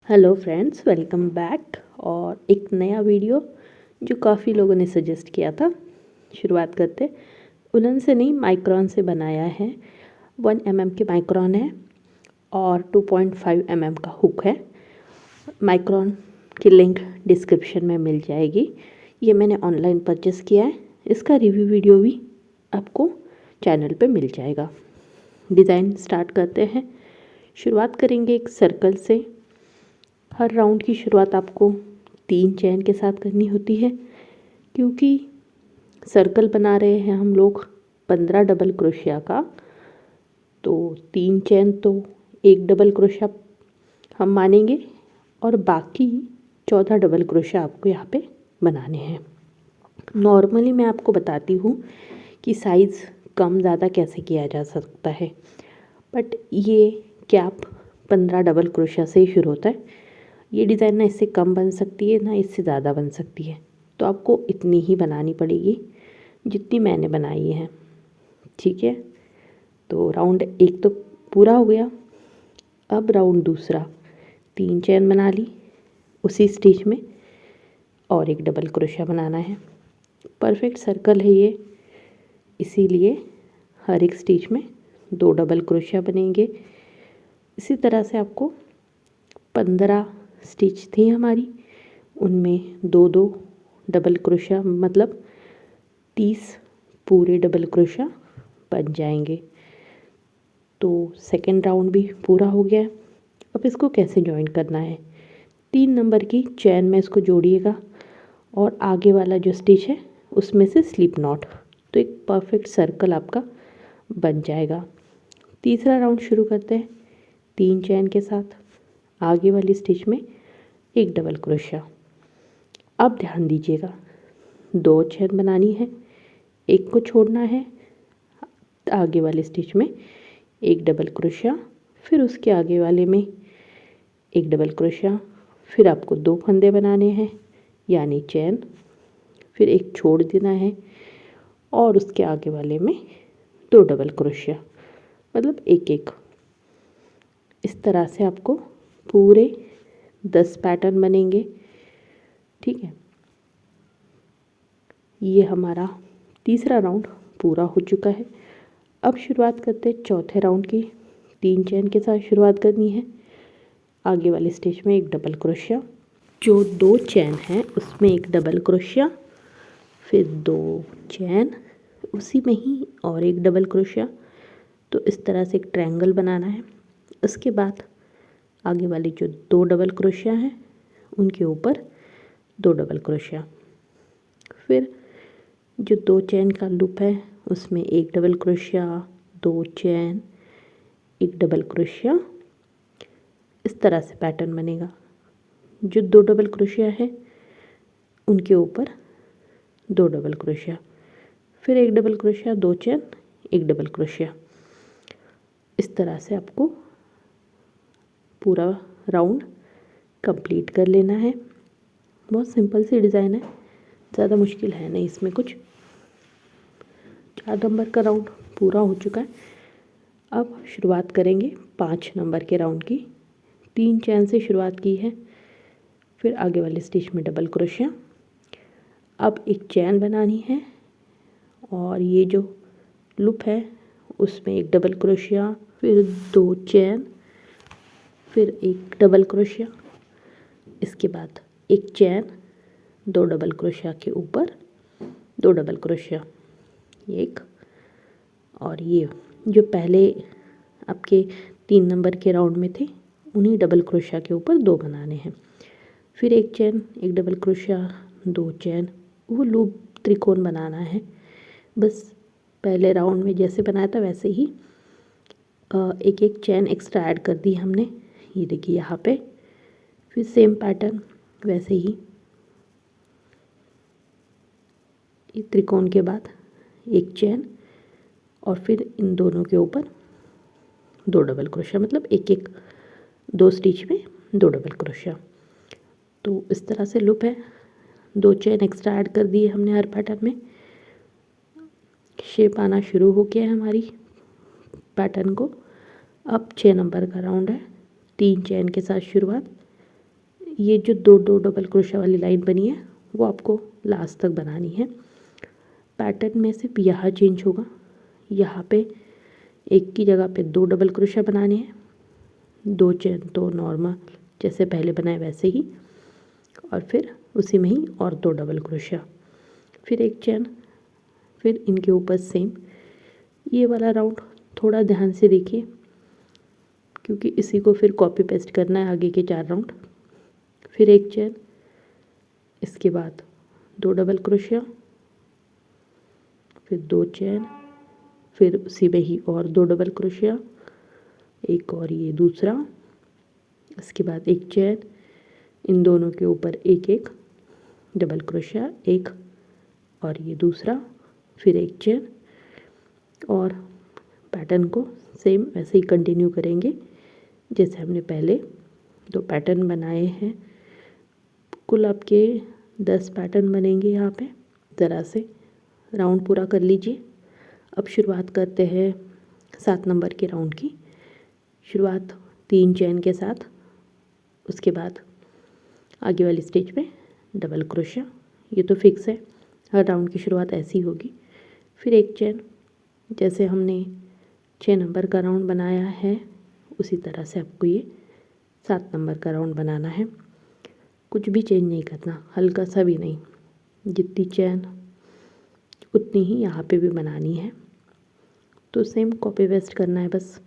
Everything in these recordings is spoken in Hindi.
Hello friends, welcome back. और एक नया वीडियो जो काफ़ी लोगों ने सजेस्ट किया था। शुरुआत करते उलन से नहीं, माइक्रॉन से बनाया है। 1 mm के माइक्रॉन है और 2.5 mm का हुक है। माइक्रॉन की लिंक डिस्क्रिप्शन में मिल जाएगी। ये मैंने ऑनलाइन परचेस किया है। इसका रिव्यू वीडियो भी आपको चैनल पे मिल जाएगा। डिज़ाइन स्टार्ट करते हैं। शुरुआत करेंगे एक सर्कल से। हर राउंड की शुरुआत आपको 3 चेन के साथ करनी होती है, क्योंकि सर्कल बना रहे हैं हम लोग 15 डबल क्रोशिया का। तो 3 चेन तो एक डबल क्रोशिया हम मानेंगे और बाकी 14 डबल क्रोशिया आपको यहाँ पे बनाने हैं। नॉर्मली मैं आपको बताती हूँ कि साइज़ कम ज़्यादा कैसे किया जा सकता है, बट ये कैप 15 डबल क्रोशिया से ही शुरू होता है। ये डिज़ाइन ना इससे कम बन सकती है ना इससे ज़्यादा बन सकती है, तो आपको इतनी ही बनानी पड़ेगी जितनी मैंने बनाई है। ठीक है, तो राउंड एक तो पूरा हो गया। अब राउंड दूसरा 3 चेन बना ली उसी स्टिच में और एक डबल क्रोशिया बनाना है। परफेक्ट सर्कल है ये, इसीलिए हर एक स्टिच में 2 डबल क्रोशिया बनेंगे। इसी तरह से आपको 15 स्टिच थी हमारी, उनमें 2-2 डबल क्रोशिया, मतलब 30 पूरे डबल क्रोशिया बन जाएंगे। तो सेकंड राउंड भी पूरा हो गया। अब इसको कैसे जॉइन करना है, 3 नंबर की चैन में इसको जोड़िएगा और आगे वाला जो स्टिच है उसमें से स्लिप नॉट, तो एक परफेक्ट सर्कल आपका बन जाएगा। तीसरा राउंड शुरू करते हैं 3 चैन के साथ, आगे वाली स्टिच में एक डबल क्रोशिया। अब ध्यान दीजिएगा, 2 चेन बनानी है, एक को छोड़ना है, आगे वाले स्टिच में एक डबल क्रोशिया, फिर उसके आगे वाले में एक डबल क्रोशिया, फिर आपको 2 फंदे बनाने हैं यानी चैन, फिर एक छोड़ देना है और उसके आगे वाले में 2 डबल क्रोशिया, मतलब एक एक। इस तरह से आपको पूरे 10 पैटर्न बनेंगे। ठीक है, ये हमारा तीसरा राउंड पूरा हो चुका है। अब शुरुआत करते हैं चौथे राउंड की। 3 चेन के साथ शुरुआत करनी है, आगे वाले स्टिच में एक डबल क्रोशिया, जो 2 चेन हैं उसमें एक डबल क्रोशिया, फिर 2 चेन उसी में ही और एक डबल क्रोशिया। तो इस तरह से एक ट्रायंगल बनाना है। उसके बाद आगे वाले जो 2 डबल क्रोशिया हैं उनके ऊपर 2 डबल क्रोशिया, फिर जो 2 चेन का लूप है उसमें एक डबल क्रोशिया, 2 चेन, एक डबल क्रोशिया। इस तरह से पैटर्न बनेगा। जो 2 डबल क्रोशिया है उनके ऊपर 2 डबल क्रोशिया, फिर एक डबल क्रोशिया, 2 चेन, एक डबल क्रोशिया। इस तरह से आपको पूरा राउंड कंप्लीट कर लेना है। बहुत सिंपल सी डिज़ाइन है, ज़्यादा मुश्किल है नहीं इसमें कुछ। 4 नंबर का राउंड पूरा हो चुका है। अब शुरुआत करेंगे 5 नंबर के राउंड की। 3 चैन से शुरुआत की है, फिर आगे वाले स्टिच में डबल क्रोशिया। अब एक चैन बनानी है और ये जो लूप है उसमें एक डबल क्रोशिया, फिर 2 चैन, फिर एक डबल क्रोशिया। इसके बाद एक चैन, 2 डबल क्रोशिया के ऊपर 2 डबल क्रोशिया, एक। और ये जो पहले आपके 3 नंबर के राउंड में थे उन्हीं डबल क्रोशिया के ऊपर 2 बनाने हैं, फिर एक चैन, एक डबल क्रोशिया, 2 चैन। वो लूप त्रिकोण बनाना है, बस पहले राउंड में जैसे बनाया था वैसे ही एक एक चैन एक्स्ट्रा ऐड कर दी हमने। ये देखिए यहाँ पे, फिर सेम पैटर्न वैसे ही, ये त्रिकोण के बाद एक चैन और फिर इन दोनों के ऊपर 2 डबल क्रोशिया, मतलब एक एक 2 स्टिच में 2 डबल क्रोशिया। तो इस तरह से लूप है। 2 चेन एक्स्ट्रा ऐड कर दिए हमने हर पैटर्न में। शेप आना शुरू हो गया है हमारी पैटर्न को। अब 6 नंबर का राउंड है। 3 चेन के साथ शुरुआत, ये जो दो दो डबल क्रोशिया वाली लाइन बनी है वो आपको लास्ट तक बनानी है। पैटर्न में सिर्फ यहाँ चेंज होगा, यहाँ पे एक की जगह पे दो डबल क्रोशिया बनाने हैं, दो चेन तो नॉर्मल जैसे पहले बनाए वैसे ही, और फिर उसी में ही और दो डबल क्रोशिया, फिर एक चेन, फिर इनके ऊपर सेम। ये वाला राउंड थोड़ा ध्यान से देखिए क्योंकि इसी को फिर कॉपी पेस्ट करना है आगे के 4 राउंड। फिर एक चेन, इसके बाद दो डबल क्रोशिया, फिर दो चेन, फिर उसी में ही और दो डबल क्रोशिया, एक और ये दूसरा, इसके बाद एक चेन, इन दोनों के ऊपर एक एक डबल क्रोशिया, एक और ये दूसरा, फिर एक चेन, और पैटर्न को सेम वैसे ही कंटिन्यू करेंगे जैसे हमने पहले 2 पैटर्न बनाए हैं। कुल आपके 10 पैटर्न बनेंगे यहाँ पे। तरह से राउंड पूरा कर लीजिए। अब शुरुआत करते हैं 7 नंबर के राउंड की। शुरुआत 3 चेन के साथ, उसके बाद आगे वाली स्टेज पे डबल क्रोशिया, ये तो फिक्स है, हर राउंड की शुरुआत ऐसी होगी। फिर एक चेन, जैसे हमने 6 नंबर का राउंड बनाया है उसी तरह से आपको ये 7 नंबर का राउंड बनाना है। कुछ भी चेंज नहीं करना, हल्का सा भी नहीं, जितनी चेन उतनी ही यहाँ पे भी बनानी है। तो सेम कॉपी पेस्ट करना है बस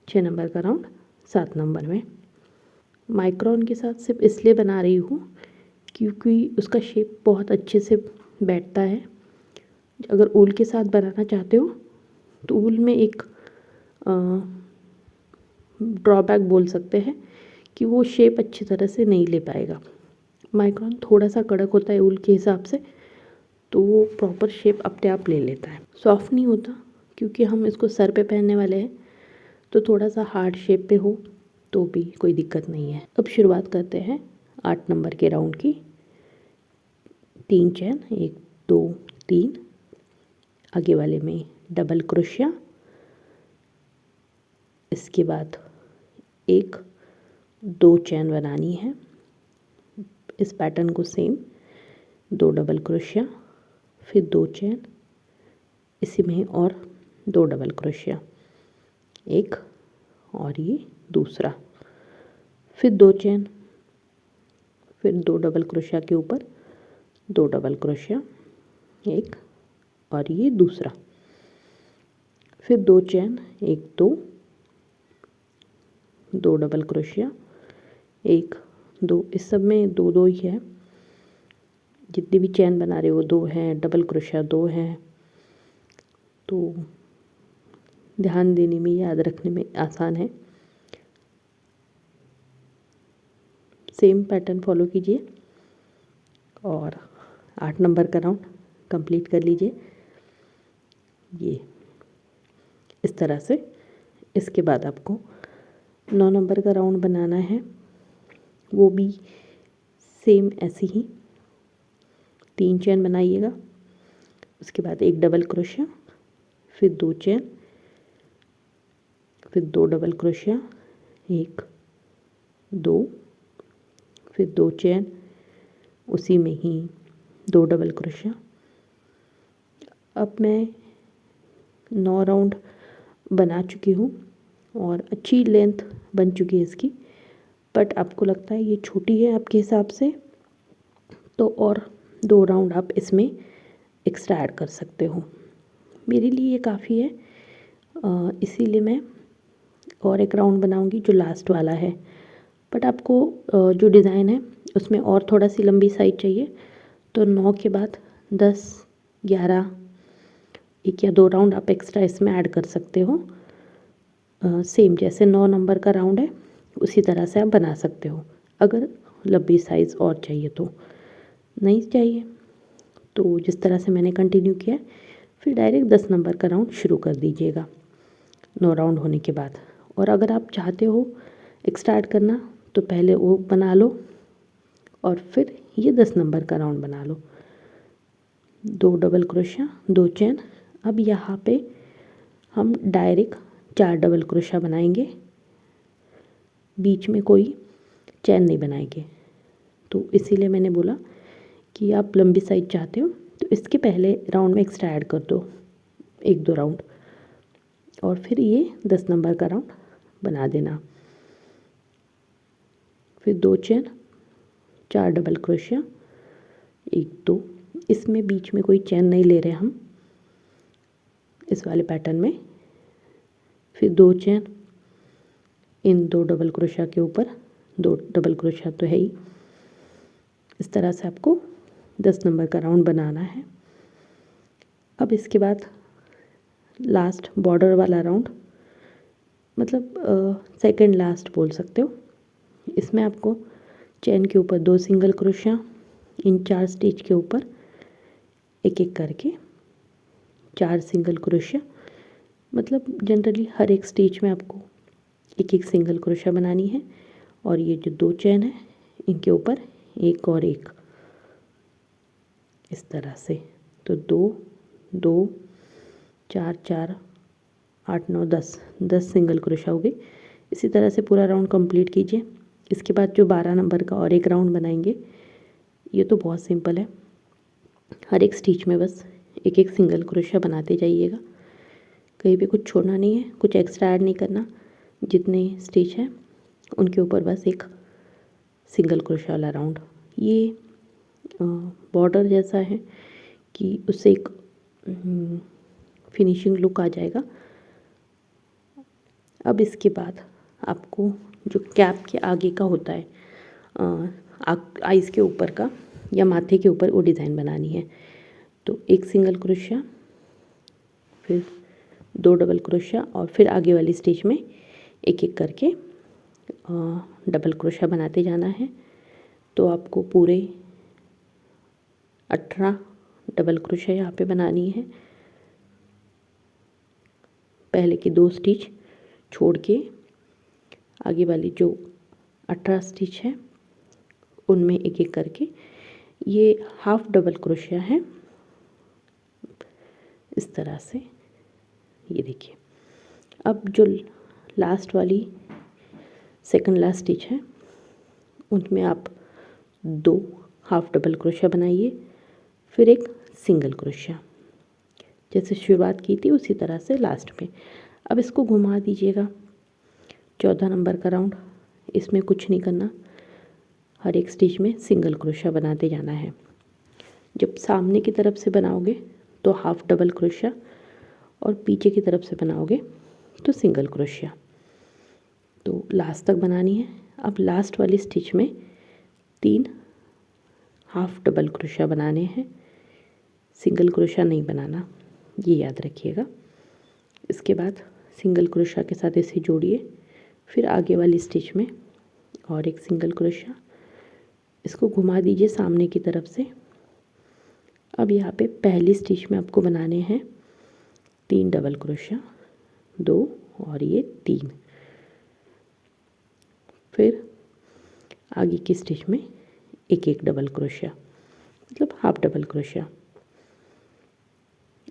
6 नंबर का राउंड 7 नंबर में। माइक्रोन के साथ सिर्फ इसलिए बना रही हूँ क्योंकि उसका शेप बहुत अच्छे से बैठता है। अगर ऊल के साथ बनाना चाहते हो तो ऊल में एक ड्रॉबैक बोल सकते हैं कि वो शेप अच्छी तरह से नहीं ले पाएगा। माइक्रोन थोड़ा सा कड़क होता है ऊल के हिसाब से, तो वो प्रॉपर शेप अपने आप ले लेता है। सॉफ्ट नहीं होता क्योंकि हम इसको सर पे पहनने वाले हैं, तो थोड़ा सा हार्ड शेप पे हो तो भी कोई दिक्कत नहीं है। अब शुरुआत करते हैं 8 नंबर के राउंड की। 3 चेन, 1 2 3, आगे वाले में डबल क्रोशिया, इसके बाद 1 2 चेन बनानी है। इस पैटर्न को सेम 2 डबल क्रोशिया, फिर 2 चेन, इसी में और 2 डबल क्रोशिया, एक और ये दूसरा, फिर 2 चेन, फिर 2 डबल क्रोशिया के ऊपर 2 डबल क्रोशिया, एक और ये दूसरा, फिर 2 चेन, 1 2 डबल क्रोशिया, 1 2, इस सब में 2 2 ही है। जितनी भी चेन बना रहे हो 2 हैं, डबल क्रोशिया 2 हैं, तो ध्यान देने में, याद रखने में आसान है। सेम पैटर्न फॉलो कीजिए और 8 नंबर का राउंड कंप्लीट कर लीजिए ये इस तरह से। इसके बाद आपको 9 नंबर का राउंड बनाना है, वो भी सेम ऐसे ही 3 चेन बनाइएगा, उसके बाद 1 डबल क्रोशिया, फिर 2 चेन, फिर 2 डबल क्रोशिया, 1 2, फिर 2 चेन, उसी में ही 2 डबल क्रोशिया। अब मैं 9 राउंड बना चुकी हूँ और अच्छी लेंथ बन चुकी है इसकी, बट आपको लगता है ये छोटी है आपके हिसाब से तो और 2 राउंड आप इसमें एक्स्ट्रा ऐड कर सकते हो। मेरे लिए ये काफ़ी है, इसीलिए मैं और एक राउंड बनाऊंगी जो लास्ट वाला है। बट आपको जो डिज़ाइन है उसमें और थोड़ा सी लंबी साइड चाहिए तो 9 के बाद 10 11 1 या 2 राउंड आप एक्स्ट्रा इसमें ऐड कर सकते हो। सेम जैसे 9 नंबर का राउंड है उसी तरह से आप बना सकते हो। अगर लंबी साइज़ और चाहिए तो, नहीं चाहिए तो जिस तरह से मैंने कंटिन्यू किया फिर डायरेक्ट 10 नंबर का राउंड शुरू कर दीजिएगा 9 राउंड होने के बाद। और अगर आप चाहते हो एक्स्ट्रा ऐड करना तो पहले वो बना लो और फिर ये 10 नंबर का राउंड बना लो। 2 डबल क्रोशिया, 2 चेन। अब यहाँ पे हम डायरेक्ट 4 डबल क्रोशिया बनाएंगे, बीच में कोई चैन नहीं बनाएंगे। तो इसीलिए मैंने बोला कि आप लंबी साइज चाहते हो तो इसके पहले राउंड में एक्स्ट्रा ऐड कर दो 1-2 राउंड, और फिर ये 10 नंबर का राउंड बना देना। फिर 2 चेन, 4 डबल क्रोशिया, 1-2, इसमें बीच में कोई चेन नहीं ले रहे हम इस वाले पैटर्न में। फिर 2 चेन, इन 2 डबल क्रोशिया के ऊपर 2 डबल क्रोशिया तो है ही। इस तरह से आपको 10 नंबर का राउंड बनाना है। अब इसके बाद लास्ट बॉर्डर वाला राउंड, मतलब सेकंड लास्ट बोल सकते हो। इसमें आपको चेन के ऊपर 2 सिंगल क्रोशिया, इन 4 स्टिच के ऊपर एक एक करके 4 सिंगल क्रोशिया, मतलब जनरली हर एक स्टिच में आपको एक एक सिंगल क्रोशिया बनानी है। और ये जो 2 चेन है इनके ऊपर एक और एक, इस तरह से। तो 2 2 4 4 8 9 10 सिंगल क्रोशिया हो गई। इसी तरह से पूरा राउंड कंप्लीट कीजिए। इसके बाद जो 12 नंबर का और एक राउंड बनाएंगे, ये तो बहुत सिंपल है। हर एक स्टिच में बस एक एक सिंगल क्रोशिया बनाते जाइएगा, कहीं भी कुछ छोड़ना नहीं है, कुछ एक्स्ट्रा ऐड नहीं करना। जितने स्टिच हैं उनके ऊपर बस एक सिंगल क्रोशिया वाला राउंड। ये बॉर्डर जैसा है कि उससे एक फिनिशिंग लुक आ जाएगा। अब इसके बाद आपको जो कैप के आगे का होता है, आइज़ के ऊपर का या माथे के ऊपर, वो डिज़ाइन बनानी है। तो एक सिंगल क्रोशिया, फिर 2 डबल क्रोशिया, और फिर आगे वाली स्टिच में एक एक करके डबल क्रोशिया बनाते जाना है। तो आपको पूरे 18 डबल क्रोशिया यहाँ पे बनानी है। पहले की 2 स्टिच छोड़ के आगे वाली जो 18 स्टिच है उनमें एक एक करके, ये हाफ डबल क्रोशिया है इस तरह से। ये देखिए, अब जो लास्ट वाली सेकंड लास्ट स्टिच है उनमें आप 2 हाफ डबल क्रोशिया बनाइए, फिर एक सिंगल क्रोशिया, जैसे शुरुआत की थी उसी तरह से लास्ट में। अब इसको घुमा दीजिएगा। 14 नंबर का राउंड, इसमें कुछ नहीं करना, हर एक स्टिच में सिंगल क्रोशिया बनाते जाना है। जब सामने की तरफ से बनाओगे तो हाफ डबल क्रोशिया, और पीछे की तरफ से बनाओगे तो सिंगल क्रोशिया। तो लास्ट तक बनानी है। अब लास्ट वाली स्टिच में 3 हाफ डबल क्रोशिया बनाने हैं, सिंगल क्रोशिया नहीं बनाना, ये याद रखिएगा। इसके बाद सिंगल क्रोशिया के साथ इसे जोड़िए, फिर आगे वाली स्टिच में और एक सिंगल क्रोशिया, इसको घुमा दीजिए सामने की तरफ से। अब यहाँ पे पहली स्टिच में आपको बनाने हैं 3 डबल क्रोशिया, 2 और ये 3, फिर आगे की स्टिच में एक एक डबल क्रोशिया, मतलब हाफ डबल क्रोशिया।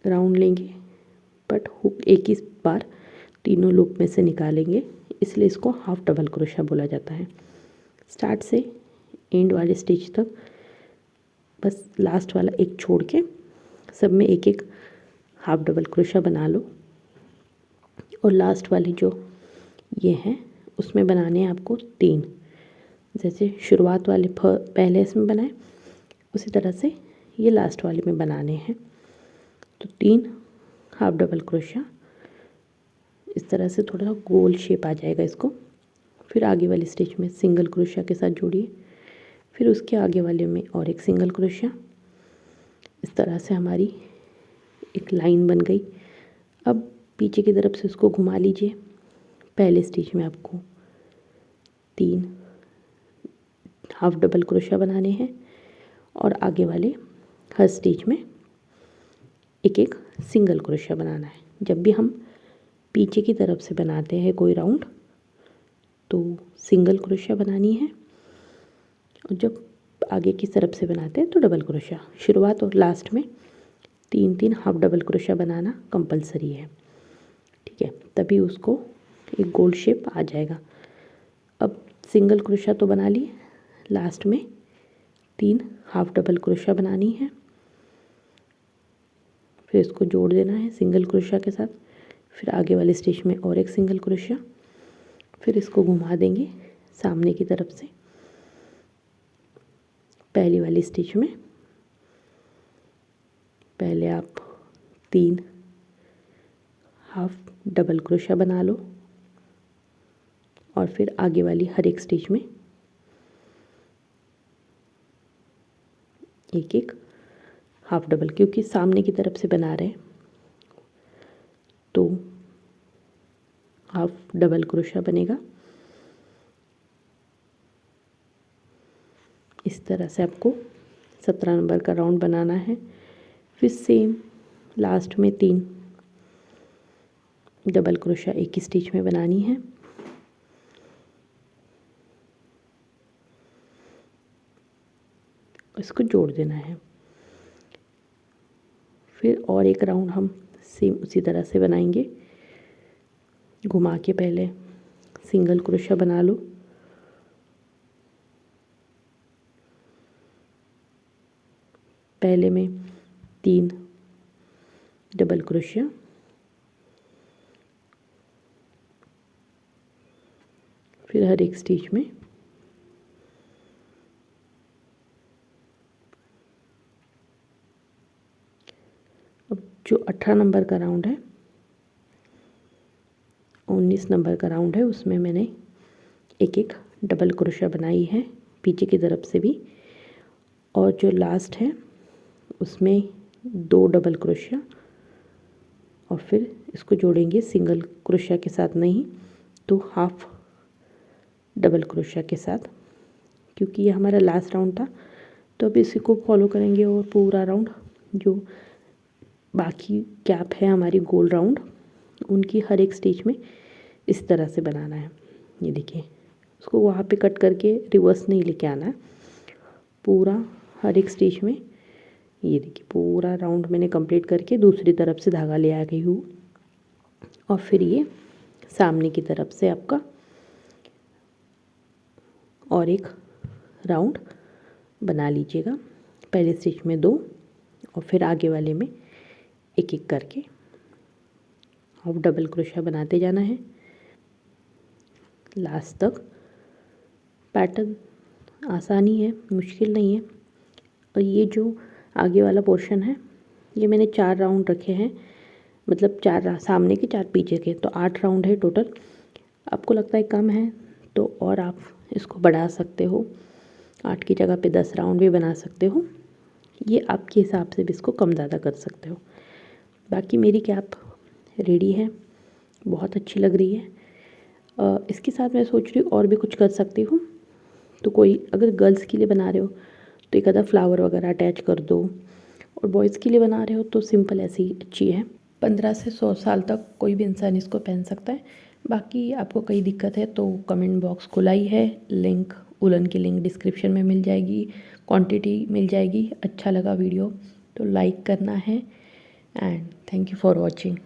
राउंड लेंगे बट हुक एक ही बार तीनों लूप में से निकालेंगे, इसलिए इसको हाफ डबल क्रोशिया बोला जाता है। स्टार्ट से एंड वाले स्टिच तक बस लास्ट वाला एक छोड़ के सब में एक एक हाफ डबल क्रोशिया बना लो, और लास्ट वाली जो ये है उसमें बनाने हैं आपको 3, जैसे शुरुआत वाले पहले इसमें बनाए उसी तरह से ये लास्ट वाले में बनाने हैं। तो 3 हाफ डबल क्रोशिया, इस तरह से थोड़ा गोल शेप आ जाएगा इसको। फिर आगे वाली स्टिच में सिंगल क्रोशिया के साथ जोड़िए, फिर उसके आगे वाले में और एक सिंगल क्रोशिया। इस तरह से हमारी एक लाइन बन गई। अब पीछे की तरफ से उसको घुमा लीजिए। पहले स्टिच में आपको 3 हाफ डबल क्रोशिया बनाने हैं, और आगे वाले हर स्टिच में एक एक सिंगल क्रोशिया बनाना है। जब भी हम पीछे की तरफ से बनाते हैं कोई राउंड तो सिंगल क्रोशिया बनानी है, और जब आगे की तरफ से बनाते हैं तो डबल क्रोशिया। शुरुआत और लास्ट में 3-3 हाफ डबल क्रोशिया बनाना कंपलसरी है, ठीक है, तभी उसको एक गोल शेप आ जाएगा। अब सिंगल क्रोशिया तो बना लिए, लास्ट में 3 हाफ डबल क्रोशा बनानी है, फिर इसको जोड़ देना है सिंगल क्रोशा के साथ, फिर आगे वाले स्टिच में और एक सिंगल क्रोशा, फिर इसको घुमा देंगे सामने की तरफ से पहली वाली स्टिच में। पहले आप 3 हाफ डबल क्रोशा बना लो और फिर आगे वाली हर एक स्टिच में एक एक हाफ डबल, क्योंकि सामने की तरफ से बना रहे हैं तो हाफ डबल क्रोशा बनेगा। इस तरह से आपको 17 नंबर का राउंड बनाना है। फिर सेम लास्ट में 3 डबल क्रोशा एक ही स्टिच में बनानी है। इसको जोड़ देना है। फिर और एक राउंड हम सेम उसी तरह से बनाएंगे। घुमा के पहले सिंगल क्रोशा बना लो, पहले में 3 डबल क्रोशा, फिर हर एक स्टिच में अब जो 18 नंबर का राउंड है, 19 नंबर का राउंड है, उसमें मैंने एक एक डबल क्रोशा बनाई है पीछे की तरफ से भी, और जो लास्ट है उसमें 2 डबल क्रोशा और फिर इसको जोड़ेंगे सिंगल क्रोशा के साथ, नहीं तो हाफ डबल क्रोशा के साथ, क्योंकि ये हमारा लास्ट राउंड था। तो अब इसी को फॉलो करेंगे और पूरा राउंड जो बाकी कैप है हमारी गोल राउंड, उनकी हर एक स्टिच में इस तरह से बनाना है। ये देखिए, उसको वहाँ पे कट करके रिवर्स नहीं लेके आना है, पूरा हर एक स्टिच में। ये देखिए पूरा राउंड मैंने कंप्लीट करके दूसरी तरफ से धागा ले आ गई हूँ, और फिर ये सामने की तरफ से आपका और एक राउंड बना लीजिएगा। पहले स्टिच में 2 और फिर आगे वाले में एक एक करके हाफ डबल क्रोशा बनाते जाना है लास्ट तक। पैटर्न आसानी है, मुश्किल नहीं है। और ये जो आगे वाला पोर्शन है, ये मैंने 4 राउंड रखे हैं, मतलब 4 सामने के 4 पीछे के, तो 8 राउंड है टोटल। आपको लगता है कम है तो और आप इसको बढ़ा सकते हो, 8 की जगह पे 10 राउंड भी बना सकते हो। ये आपके हिसाब से भी इसको कम ज़्यादा कर सकते हो। बाकी मेरी कैप रेडी है, बहुत अच्छी लग रही है। इसके साथ मैं सोच रही हूँ और भी कुछ कर सकती हूँ। तो कोई अगर गर्ल्स के लिए बना रहे हो तो एक आधा फ्लावर वगैरह अटैच कर दो, और बॉयज़ के लिए बना रहे हो तो सिंपल ऐसी ही अच्छी है। 15 से 100 साल तक कोई भी इंसान इसको पहन सकता है। बाकी आपको कोई दिक्कत है तो कमेंट बॉक्स खुला ही है, लिंक उलन की लिंक डिस्क्रिप्शन में मिल जाएगी, क्वांटिटी मिल जाएगी। अच्छा लगा वीडियो तो लाइक करना है, and thank you for watching.